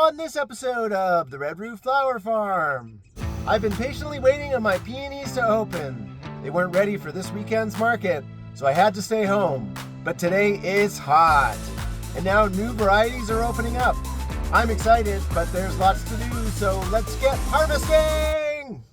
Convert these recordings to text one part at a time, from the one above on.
on this episode of the Red Roof Flower Farm. I've been patiently waiting on my peonies to open. They weren't ready for this weekend's market, so I had to stay home. But today is hot, and now new varieties are opening up. I'm excited, but there's lots to do, so let's get harvesting!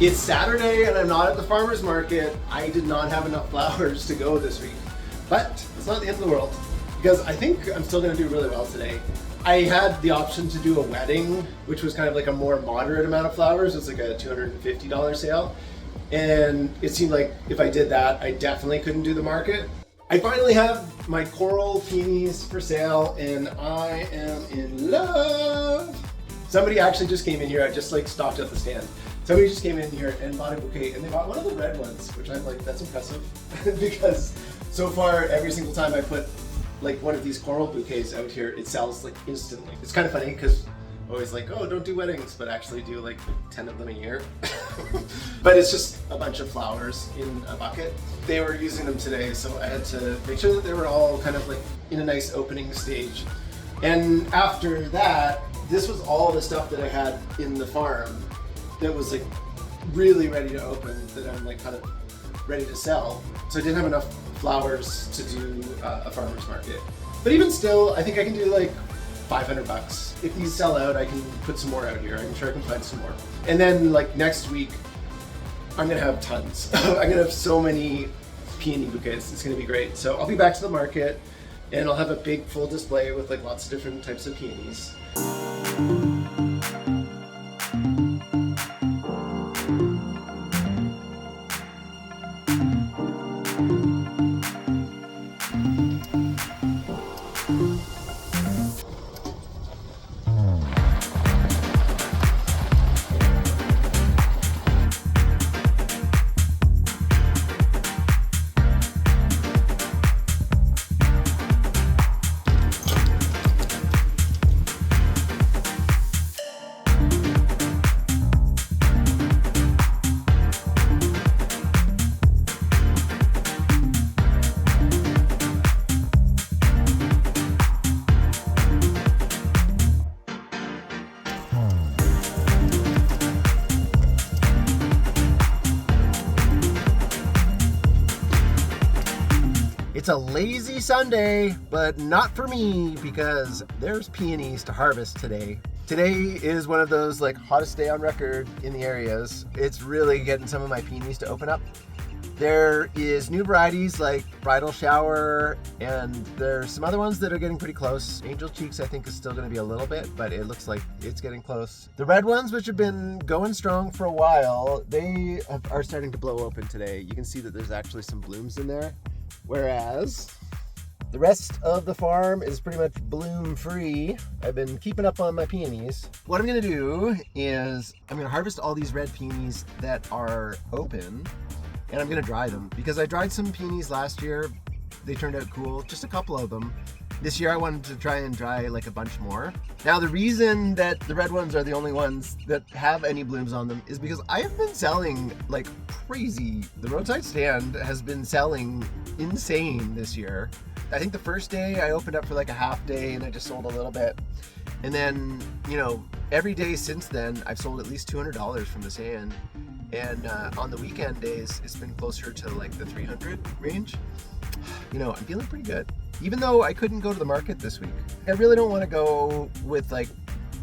It's Saturday and I'm not at the farmer's market. I did not have enough flowers to go this week. But it's not the end of the world, because I think I'm still gonna do really well today. I had the option to do a wedding, which was kind of like a more moderate amount of flowers. It's like a $250 sale. And it seemed like if I did that, I definitely couldn't do the market. I finally have my coral peonies for sale and I am in love. Somebody actually just came in here. I just like stopped at the stand. Somebody just came in here and bought a bouquet, and they bought one of the red ones, which I'm like, that's impressive. Because so far, every single time I put like one of these coral bouquets out here, it sells like instantly. It's kind of funny because I'm always like, oh, don't do weddings, but actually do like 10 of them a year. But it's just a bunch of flowers in a bucket. They were using them today, so I had to make sure that they were all kind of like in a nice opening stage. And after that, this was all the stuff that I had in the farm that was like really ready to open, that I'm like kind of ready to sell. So I didn't have enough flowers to do a farmer's market. But even still, I think I can do like 500 bucks. If these sell out, I can put some more out here. I'm sure I can find some more. And then like next week, I'm gonna have tons. I'm gonna have so many peony bouquets. It's gonna be great. So I'll be back to the market and I'll have a big full display with like lots of different types of peonies. It's a lazy Sunday, but not for me because there's peonies to harvest today. Today is one of those like hottest day on record in the areas. It's really getting some of my peonies to open up. There is new varieties like Bridal Shower, and there's some other ones that are getting pretty close. Angel Cheeks I think is still gonna be a little bit, but it looks like it's getting close. The red ones, which have been going strong for a while, they are starting to blow open today. You can see that there's actually some blooms in there. Whereas the rest of the farm is pretty much bloom free. I've been keeping up on my peonies. What I'm gonna do is I'm gonna harvest all these red peonies that are open, and I'm gonna dry them because I dried some peonies last year. They turned out cool, just a couple of them. This year I wanted to try and dry like a bunch more. Now the reason that the red ones are the only ones that have any blooms on them is because I have been selling like crazy. The roadside stand has been selling insane this year. I think the first day I opened up for like a half day and I just sold a little bit. And then, you know, every day since then I've sold at least $200 from the stand. And on the weekend days, it's been closer to like the 300 range. You know, I'm feeling pretty good. Even though I couldn't go to the market this week. I really don't want to go with like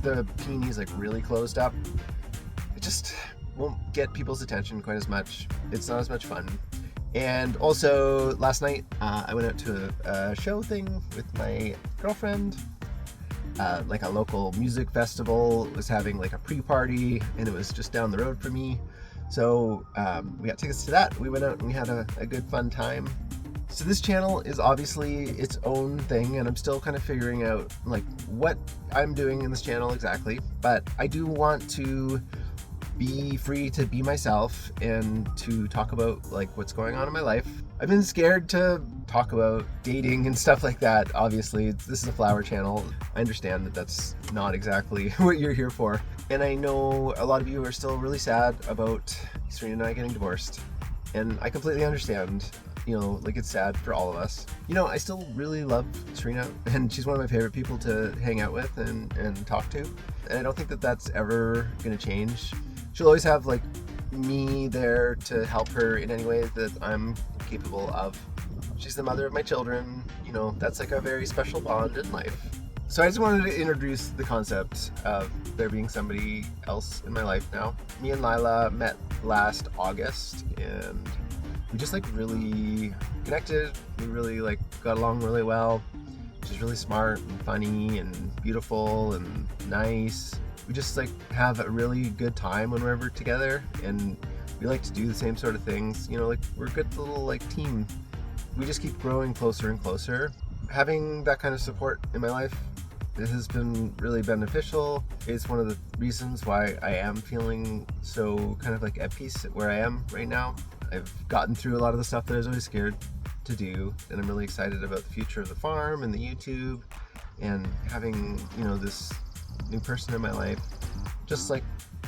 the peonies like really closed up. It just won't get people's attention quite as much. It's not as much fun. And also last night I went out to a show thing with my girlfriend. Like a local music festival was having like a pre-party, and it was just down the road from me. So we got tickets to that. We went out and we had a good fun time. So this channel is obviously its own thing, and I'm still kind of figuring out like what I'm doing in this channel exactly, but I do want to be free to be myself and to talk about like what's going on in my life. I've been scared to talk about dating and stuff like that. Obviously, this is a flower channel. I understand that that's not exactly what you're here for. And I know a lot of you are still really sad about Serena and I getting divorced. And I completely understand. You know, like, it's sad for all of us. You know, I still really love Serena, and she's one of my favorite people to hang out with and talk to. And I don't think that that's ever gonna change. She'll always have, like, me there to help her in any way that I'm capable of. She's the mother of my children. You know, that's like a very special bond in life. So I just wanted to introduce the concept of there being somebody else in my life now. Me and Lila met last August, and we just like really connected. We really like got along really well. She's really smart and funny and beautiful and nice. We just like have a really good time when we're ever together, and we like to do the same sort of things. You know, like, we're a good little like team. We just keep growing closer and closer. Having that kind of support in my life, it has been really beneficial. It's one of the reasons why I am feeling so kind of like at peace where I am right now. I've gotten through a lot of the stuff that I was always scared to do, and I'm really excited about the future of the farm and the YouTube, and having, you know, this new person in my life. Just like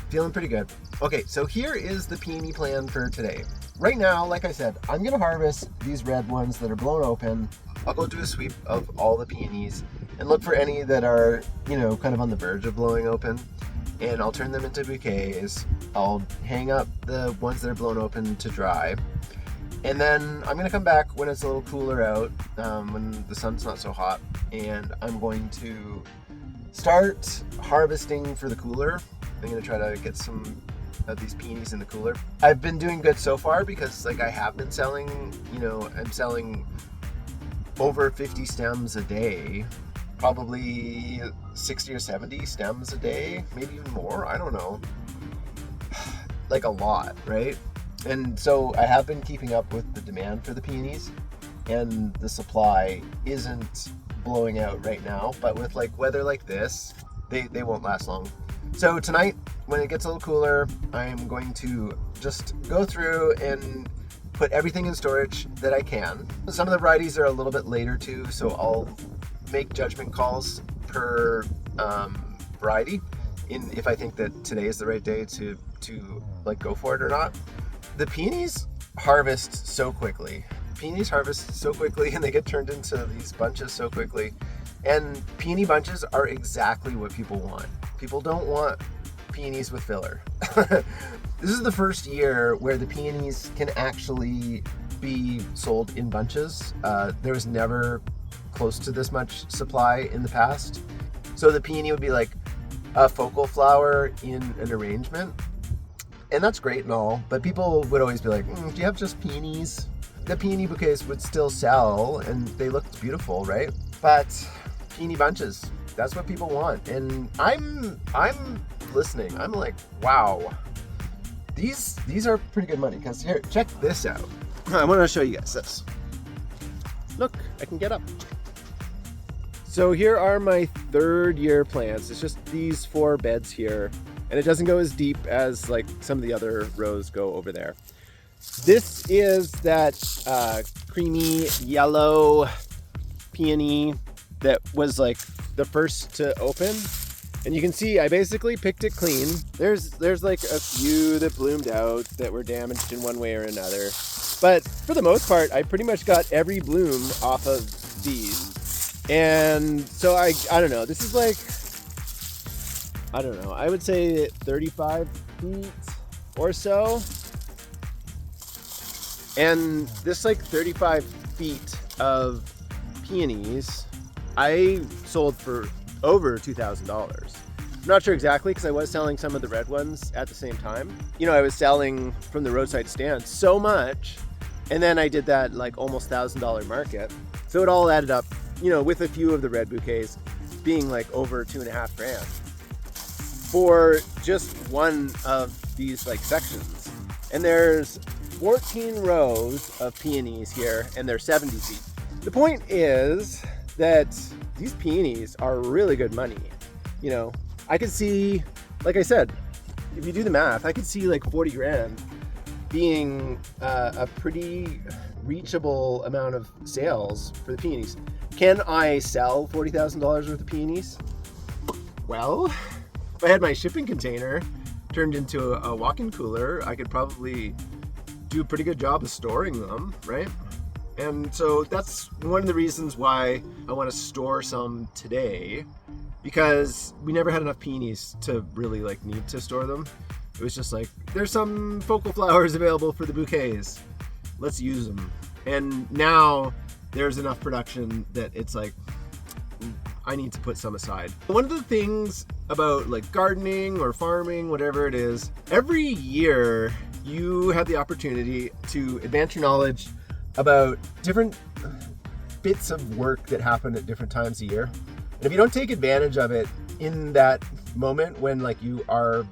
feeling pretty good. Okay, so here is the peony plan for today. Right now, like I said, I'm gonna harvest these red ones that are blown open. I'll go do a sweep of all the peonies and look for any that are, you know, kind of on the verge of blowing open, and I'll turn them into bouquets. I'll hang up the ones that are blown open to dry, and then I'm gonna come back when it's a little cooler out, when the sun's not so hot, and I'm going to start harvesting for the cooler. I'm gonna try to get some of these peonies in the cooler. I've been doing good so far because, like, I have been selling, you know, I'm selling over 50 stems a day, probably 60 or 70 stems a day, maybe even more, I don't know. Like, a lot, right? And so I have been keeping up with the demand for the peonies, and the supply isn't blowing out right now, but with like weather like this, they won't last long. So tonight, when it gets a little cooler, I'm going to just go through and put everything in storage that I can. Some of the varieties are a little bit later too, so I'll make judgment calls per variety if I think that today is the right day to like go for it or not. The peonies harvest so quickly. Peonies harvest so quickly, and they get turned into these bunches so quickly. And peony bunches are exactly what people want. People don't want peonies with filler. This is the first year where the peonies can actually be sold in bunches. There was never close to this much supply in the past. So the peony would be like a focal flower in an arrangement. And that's great and all, but people would always be like, do you have just peonies? The peony bouquets would still sell, and they looked beautiful, right? But peony bunches, that's what people want. And I'm listening. I'm like, wow, these are pretty good money. Because here, check this out. I want to show you guys this. Look, I can get up. So here are my third year plants. It's just these 4 beds here, and it doesn't go as deep as like some of the other rows go over there. This is that creamy yellow peony that was like the first to open, and you can see I basically picked it clean. There's like a few that bloomed out that were damaged in one way or another, but for the most part I pretty much got every bloom off of these. And so I don't know, this is like, I don't know, I would say 35 feet or so. And this like 35 feet of peonies, I sold for over $2,000. I'm not sure exactly because I was selling some of the red ones at the same time. You know, I was selling from the roadside stand so much, and then I did that like almost $1,000 market. So it all added up, you know, with a few of the red bouquets being like over $2.5 grand for just one of these like sections. And there's 14 rows of peonies here, and they're 70 feet. The point is that these peonies are really good money. You know, I could see, like I said, if you do the math, I could see like 40 grand being a pretty reachable amount of sales for the peonies. Can I sell $40,000 worth of peonies? Well, if I had my shipping container turned into a walk-in cooler, I could probably do a pretty good job of storing them, right? And so that's one of the reasons why I want to store some today, because we never had enough peonies to really like need to store them. It was just like, there's some focal flowers available for the bouquets, let's use them. And now there's enough production that it's like, I need to put some aside. One of the things about like gardening or farming, whatever it is, every year you have the opportunity to advance your knowledge about different bits of work that happen at different times a year. And if you don't take advantage of it in that moment when like you are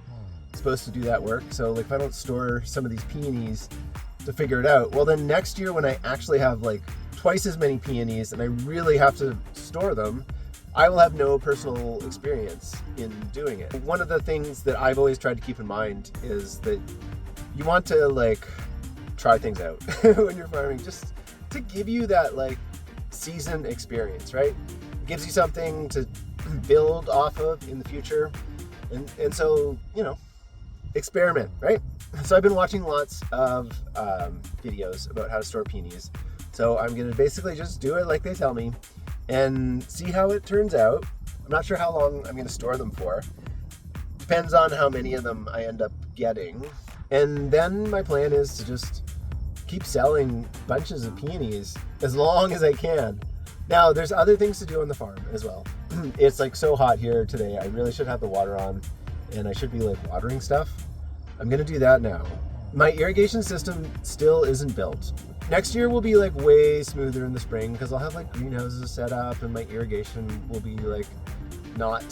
supposed to do that work, so like if I don't store some of these peonies to figure it out, well then next year when I actually have like twice as many peonies and I really have to store them, I will have no personal experience in doing it. One of the things that I've always tried to keep in mind is that you want to like try things out when you're farming, just to give you that like season experience, right? It gives you something to build off of in the future. And so, you know, experiment, right? So I've been watching lots of videos about how to store peonies. So I'm gonna basically just do it like they tell me and see how it turns out. I'm not sure how long I'm gonna store them for. Depends on how many of them I end up getting. And then my plan is to just keep selling bunches of peonies as long as I can. Now, there's other things to do on the farm as well. It's like so hot here today. I really should have the water on and I should be like watering stuff. I'm gonna do that now. My irrigation system still isn't built. Next year will be like way smoother in the spring because I'll have like greenhouses set up and my irrigation will be like not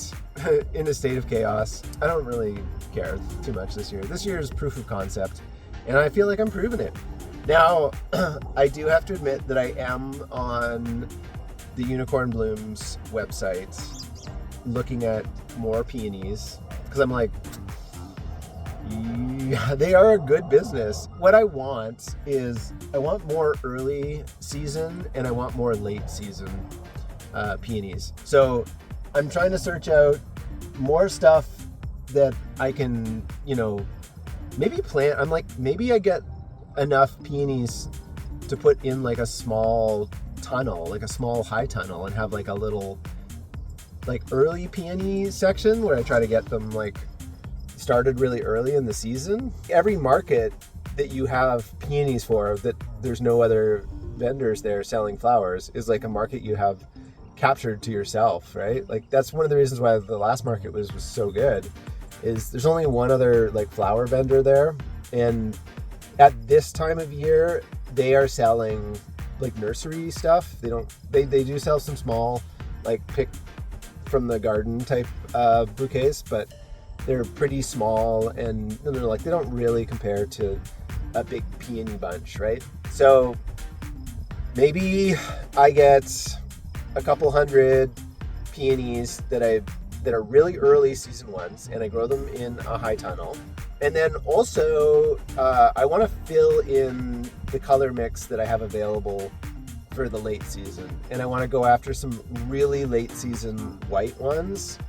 in a state of chaos. I don't really care too much this year. This year is proof of concept and I feel like I'm proving it. Now, I do have to admit that I am on the Unicorn Blooms website looking at more peonies because I'm like, yeah, they are a good business. What I want is I want more early season and I want more late season peonies. So I'm trying to search out more stuff that I can, you know, maybe plant. I'm like, maybe I get enough peonies to put in like a small tunnel, like a small high tunnel, and have like a little like early peony section where I try to get them like started really early in the season. Every market that you have peonies for, that there's no other vendors there selling flowers, is like a market you have captured to yourself, right? Like that's one of the reasons why the last market was so good, is there's only one other like flower vendor there, and at this time of year they are selling like nursery stuff. They do sell some small like pick from the garden type bouquets, but they're pretty small and they're like, they don't really compare to a big peony bunch, right? So maybe I get a couple hundred peonies that are really early season ones, and I grow them in a high tunnel. And then also I want to fill in the color mix that I have available for the late season, and I want to go after some really late season white ones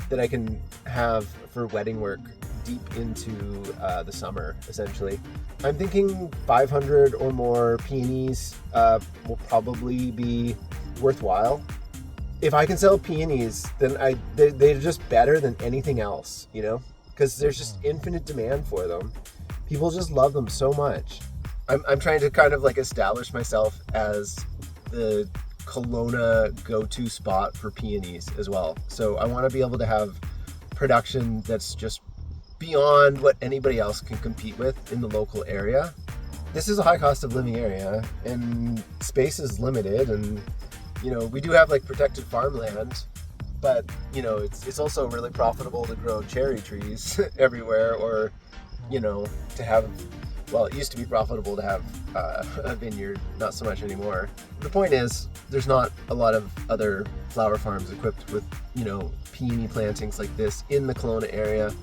that I can have for wedding work deep into the summer, essentially. I'm thinking 500 or more peonies will probably be worthwhile. If I can sell peonies, then they're just better than anything else, you know, because there's just infinite demand for them. People just love them so much. I'm trying to kind of like establish myself as the Kelowna go-to spot for peonies as well. So I want to be able to have production that's just beyond what anybody else can compete with in the local area. This is a high cost of living area and space is limited, and you know, we do have like protected farmland, but you know, it's also really profitable to grow cherry trees everywhere, or you know, to have, well, it used to be profitable to have a vineyard, not so much anymore. The point is, there's not a lot of other flower farms equipped with, you know, peony plantings like this in the Kelowna area.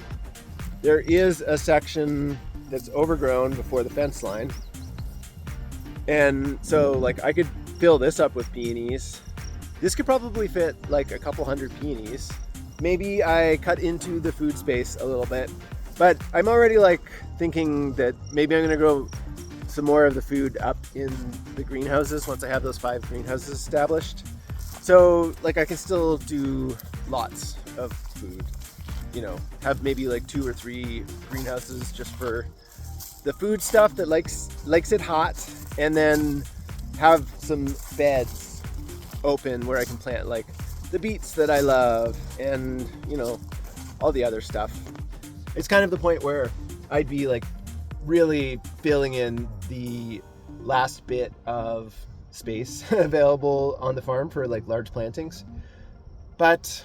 There is a section that's overgrown before the fence line. And so like I could fill this up with peonies. This could probably fit like a couple hundred peonies. Maybe I cut into the food space a little bit, but I'm already like thinking that maybe I'm gonna grow some more of the food up in the greenhouses once I have those 5 greenhouses established. So like I can still do lots of food, you know, have maybe like 2 or 3 greenhouses just for the food stuff that likes it hot, and then have some beds open where I can plant like the beets that I love and, you know, all the other stuff. It's kind of the point where I'd be like really filling in the last bit of space available on the farm for like large plantings. But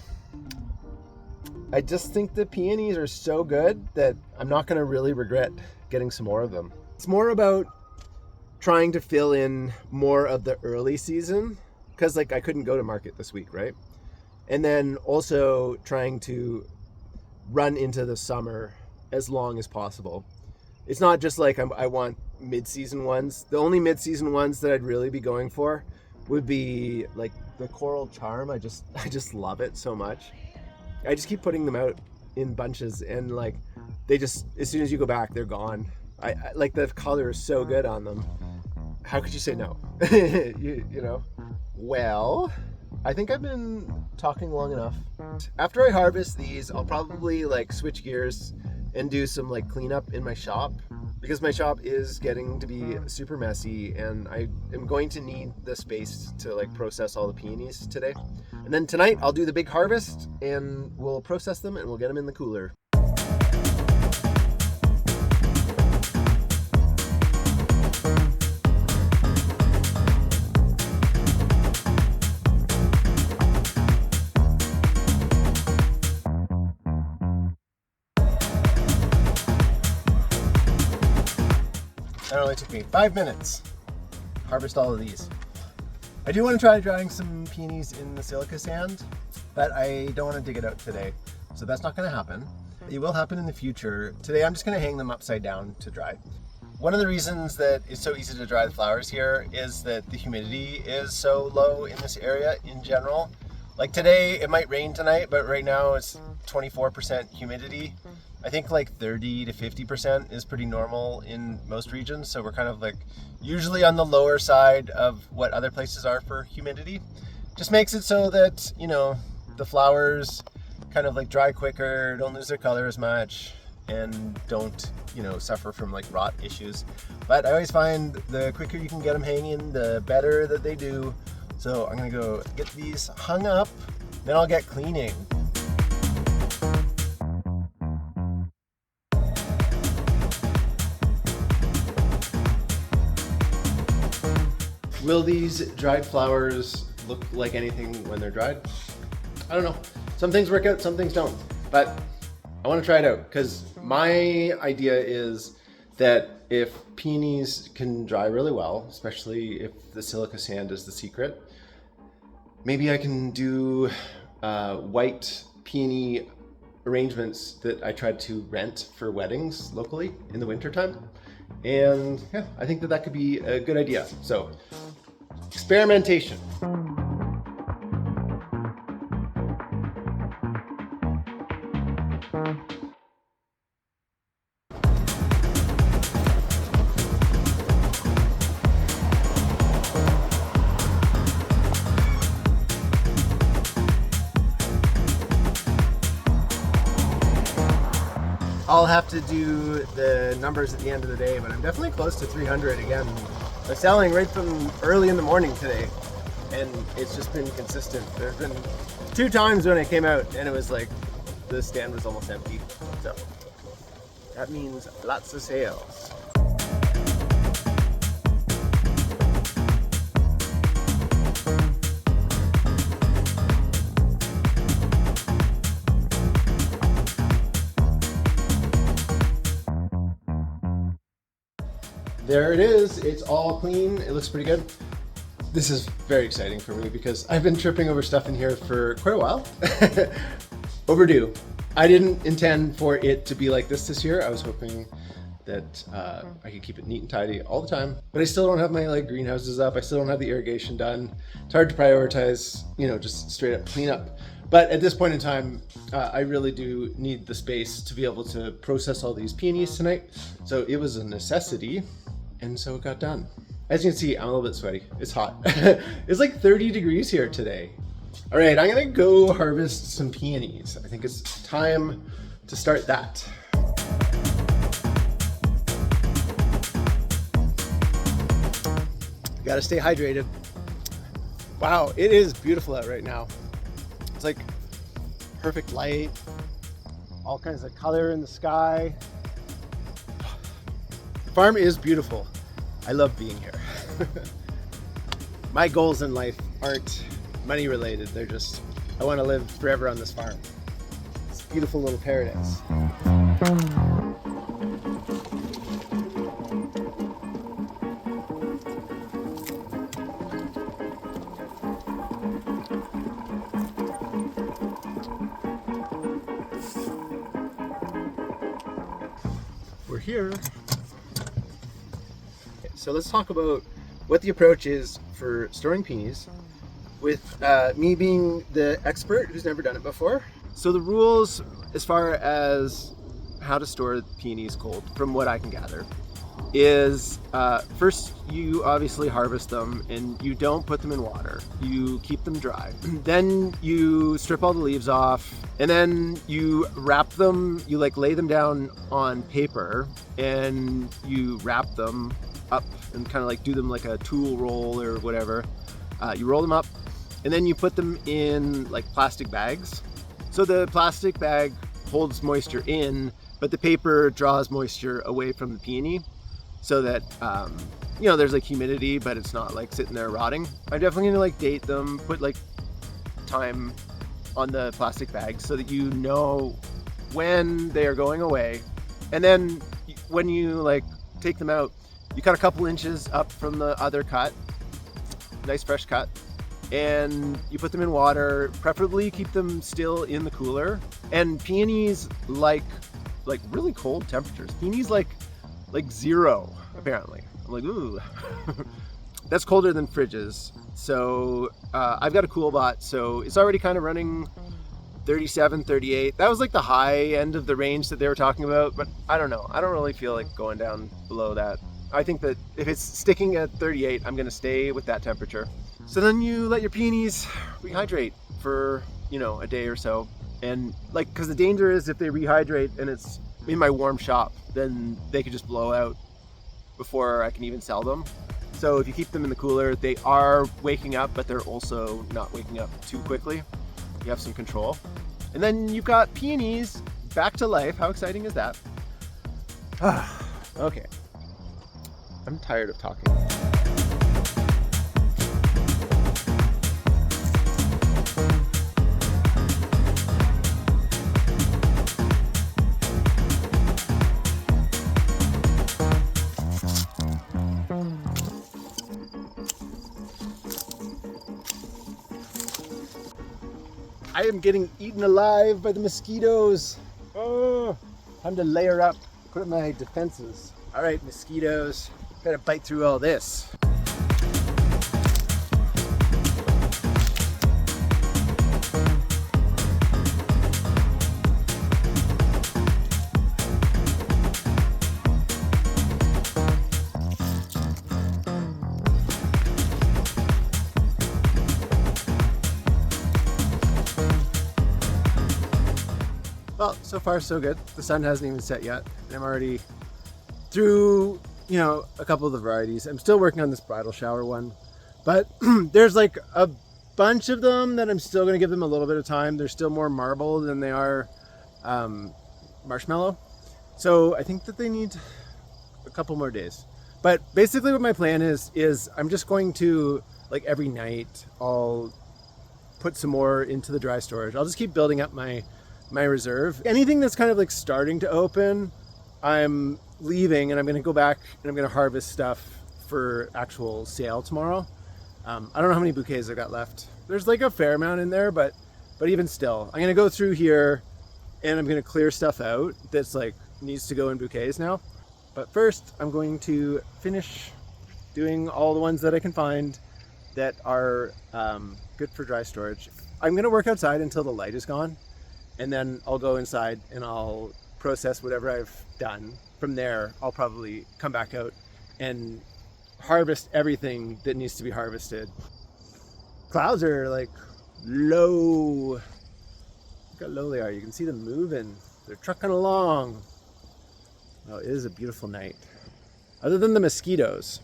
I just think the peonies are so good that I'm not going to really regret getting some more of them. It's more about trying to fill in more of the early season, because like I couldn't go to market this week, right? And then also trying to run into the summer as long as possible. It's not just like I want mid-season ones. The only mid-season ones that I'd really be going for would be like the coral charm. I just love it so much. I just keep putting them out in bunches, and like they just, as soon as you go back, they're gone. I like the color is so good on them. How could you say no? you know? Well, I think I've been talking long enough. After I harvest these, I'll probably like switch gears and do some like cleanup in my shop, because my shop is getting to be super messy and I am going to need the space to like process all the peonies today. And then tonight I'll do the big harvest and we'll process them and we'll get them in the cooler. That only took me 5 minutes. Harvest all of these. I do want to try drying some peonies in the silica sand, but I don't want to dig it out today. So that's not going to happen. It will happen in the future. Today I'm just going to hang them upside down to dry. One of the reasons that it's so easy to dry the flowers here is that the humidity is so low in this area in general. Like today, it might rain tonight, but right now it's 24% humidity. I think like 30 to 50% is pretty normal in most regions. So we're kind of like usually on the lower side of what other places are for humidity. Just makes it so that, you know, the flowers kind of like dry quicker, don't lose their color as much, and don't, you know, suffer from like rot issues. But I always find the quicker you can get them hanging, the better that they do. So I'm gonna go get these hung up, then I'll get cleaning. Will these dried flowers look like anything when they're dried? I don't know. Some things work out, some things don't. But I want to try it out, because my idea is that if peonies can dry really well, especially if the silica sand is the secret, maybe I can do white peony arrangements that I tried to rent for weddings locally in the wintertime. And yeah, I think that that could be a good idea. So, experimentation. I'll have to do the numbers at the end of the day, but I'm definitely close to 300 again. I'm selling right from early in the morning today, and it's just been consistent. There's been 2 times when I came out and it was like the stand was almost empty. So that means lots of sales. There it is, it's all clean, it looks pretty good. This is very exciting for me because I've been tripping over stuff in here for quite a while. Overdue. I didn't intend for it to be like this year. I was hoping that I can keep it neat and tidy all the time. But I still don't have my like greenhouses up. I still don't have the irrigation done. It's hard to prioritize, you know, just straight up cleanup. But at this point in time, I really do need the space to be able to process all these peonies tonight. So it was a necessity, and so it got done. As you can see, I'm a little bit sweaty. It's hot. It's like 30 degrees here today. All right, I'm gonna go harvest some peonies. I think it's time to start that. Gotta stay hydrated. Wow, it is beautiful out right now. It's like perfect light, all kinds of color in the sky. The farm is beautiful. I love being here. My goals in life aren't money related. They're just, I want to live forever on this farm. It's a beautiful little paradise. We're here. Okay, so let's talk about what the approach is for storing peonies with me being the expert who's never done it before. So the rules as far as how to store peonies cold, from what I can gather, is first you obviously harvest them and you don't put them in water. You keep them dry. Then you strip all the leaves off, and then you wrap them, you like lay them down on paper and you wrap them up and kind of like do them like a tool roll or whatever. You roll them up and then you put them in like plastic bags. So the plastic bag holds moisture in, but the paper draws moisture away from the peony so that, you know, there's like humidity, but it's not like sitting there rotting. I'm definitely gonna like date them, put like time on the plastic bag so that you know when they are going away. And then when you like take them out, you cut a couple inches up from the other cut, nice fresh cut, and you put them in water. Preferably keep them still in the cooler. And peonies like really cold temperatures. Peonies like 0 apparently. I'm like, ooh. That's colder than fridges. So I've got a cool bot, so it's already kind of running 37, 38. That was like the high end of the range that they were talking about, but I don't know. I don't really feel like going down below that. I think that if it's sticking at 38, I'm gonna stay with that temperature. So then you let your peonies rehydrate for, you know, a day or so. And like, cause the danger is if they rehydrate and it's in my warm shop, then they could just blow out before I can even sell them. So if you keep them in the cooler, they are waking up, but they're also not waking up too quickly. You have some control. And then you've got peonies back to life. How exciting is that? Okay. I'm tired of talking. I am getting eaten alive by the mosquitoes. Oh, time to layer up, put up my defenses. All right, mosquitoes, better bite through all this. Well, so far so good. The sun hasn't even set yet. I'm already through, you know, a couple of the varieties. I'm still working on this bridal shower one, but there's like a bunch of them that I'm still going to give them a little bit of time. They're still more marble than they are marshmallow. So I think that they need a couple more days. But basically what my plan is I'm just going to, like every night, I'll put some more into the dry storage. I'll just keep building up my reserve. Anything that's kind of like starting to open, I'm leaving and I'm going to go back and I'm going to harvest stuff for actual sale tomorrow. I don't know how many bouquets I've got left. There's like a fair amount in there, but even still, I'm going to go through here and I'm going to clear stuff out that's like needs to go in bouquets now. But first, I'm going to finish doing all the ones that I can find that are good for dry storage. I'm going to work outside until the light is gone, and then I'll go inside and I'll process whatever I've done. From there, I'll probably come back out and harvest everything that needs to be harvested. Clouds are like low. Look how low they are. You can see them moving. They're trucking along. Oh, it is a beautiful night. Other than the mosquitoes.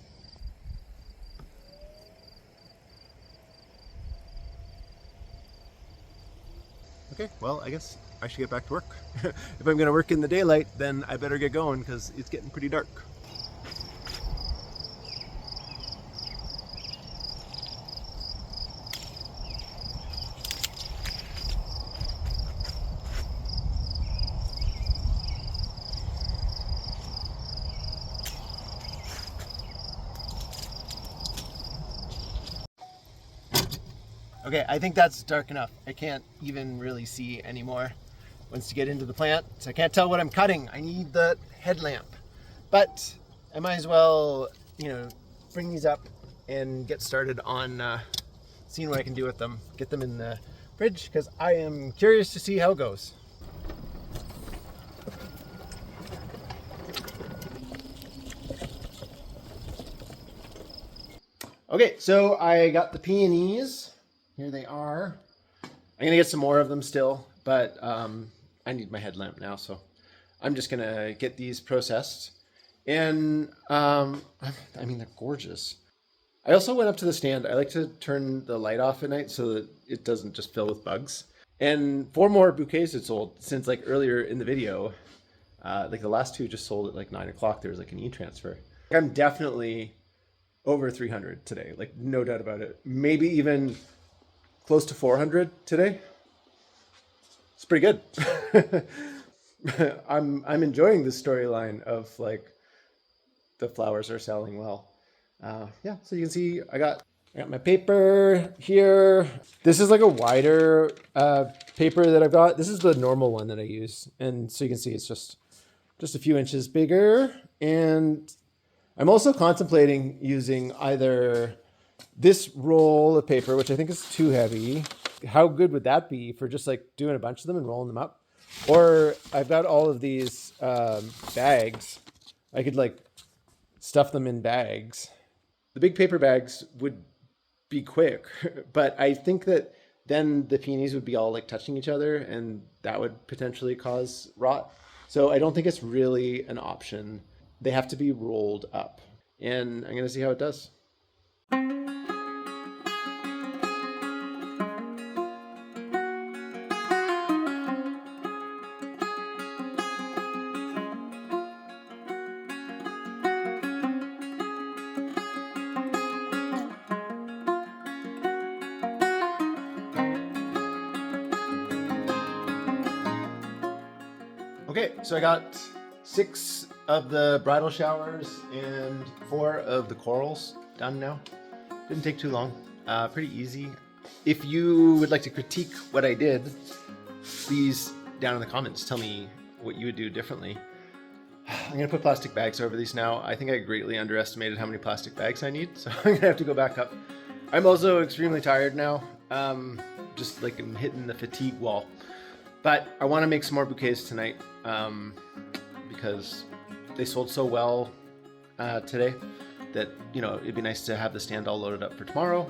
Okay, well, I guess I should get back to work. If I'm gonna work in the daylight, then I better get going because it's getting pretty dark. Okay, I think that's dark enough. I can't even really see anymore once you get into the plant, so I can't tell what I'm cutting. I need the headlamp. But I might as well, bring these up and get started on seeing what I can do with them. Get them in the fridge, because I am curious to see how it goes. Okay, so I got the peonies. Here they are. I'm gonna get some more of them still, but I need my headlamp now, so I'm just gonna get these processed. And I mean, they're gorgeous. I also went up to the stand. I like to turn the light off at night so that it doesn't just fill with bugs. And 4 more bouquets had sold since like earlier in the video. Like the last 2 just sold at like 9 o'clock. There was like an e-transfer. I'm definitely over 300 today, like no doubt about it. Maybe even close to 400 today. It's pretty good. I'm enjoying the storyline of like the flowers are selling well. Yeah, so you can see I got my paper here. This is like a wider paper that I've got. This is the normal one that I use, and so you can see it's just a few inches bigger. And I'm also contemplating using either this roll of paper, which I think is too heavy. How good would that be for just like doing a bunch of them and rolling them up? Or I've got all of these bags. I could like stuff them in bags. The big paper bags would be quick, but I think that then the peonies would be all like touching each other, and that would potentially cause rot. So I don't think it's really an option. They have to be rolled up, and I'm gonna see how it does. Okay, so I got 6 of the bridal showers and 4 of the corals done now. Didn't take too long, pretty easy. If you would like to critique what I did, please down in the comments tell me what you would do differently. I'm gonna put plastic bags over these now. I think I greatly underestimated how many plastic bags I need, so I'm gonna have to go back up. I'm also extremely tired now, just like I'm hitting the fatigue wall. But I want to make some more bouquets tonight because they sold so well today that, it'd be nice to have the stand all loaded up for tomorrow.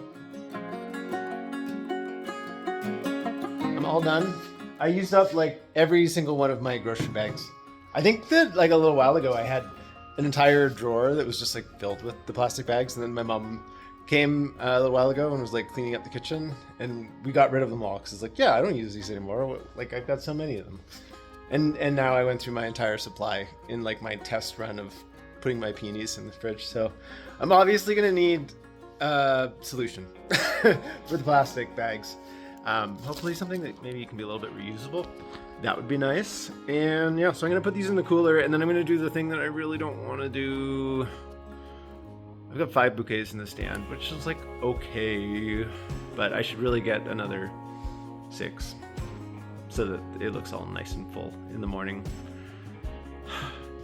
I'm all done. I used up like every single one of my grocery bags. I think that like a little while ago I had an entire drawer that was just like filled with the plastic bags, and then my mom came a little while ago and was like cleaning up the kitchen, and we got rid of them all because it's like, yeah, I don't use these anymore. Like I've got so many of them, and now I went through my entire supply in like my test run of putting my peonies in the fridge. So I'm obviously gonna need a solution for the plastic bags. Hopefully something that maybe can be a little bit reusable. That would be nice. And yeah, so I'm gonna put these in the cooler, and then I'm gonna do the thing that I really don't want to do. I've got 5 bouquets in the stand, which is like okay, but I should really get another 6 so that it looks all nice and full in the morning.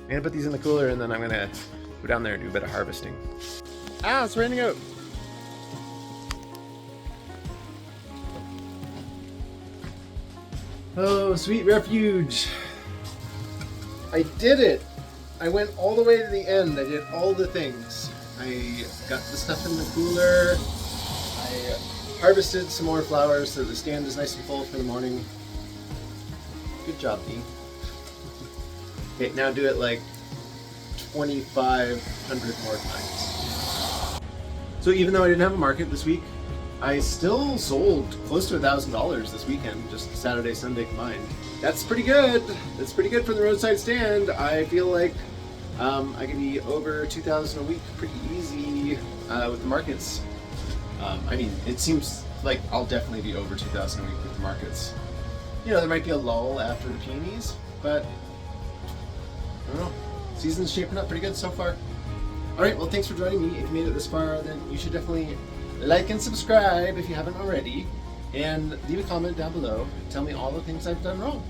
I'm gonna put these in the cooler and then I'm gonna go down there and do a bit of harvesting. Ah, it's raining out. Oh, sweet refuge. I did it. I went all the way to the end. I did all the things. I got the stuff in the cooler. I harvested some more flowers so the stand is nice and full for the morning. Good job, Dee. Okay, now do it like 2,500 more times. So even though I didn't have a market this week, I still sold close to $1,000 this weekend, just Saturday, Sunday combined. That's pretty good. That's pretty good for the roadside stand. I feel like I can be over 2,000 a week pretty easy with the markets. I mean, it seems like I'll definitely be over 2,000 a week with the markets. You know, there might be a lull after the peonies, but I don't know. Season's shaping up pretty good so far. All right, well, thanks for joining me. If you made it this far, then you should definitely like and subscribe if you haven't already, and leave a comment down below. Tell me all the things I've done wrong.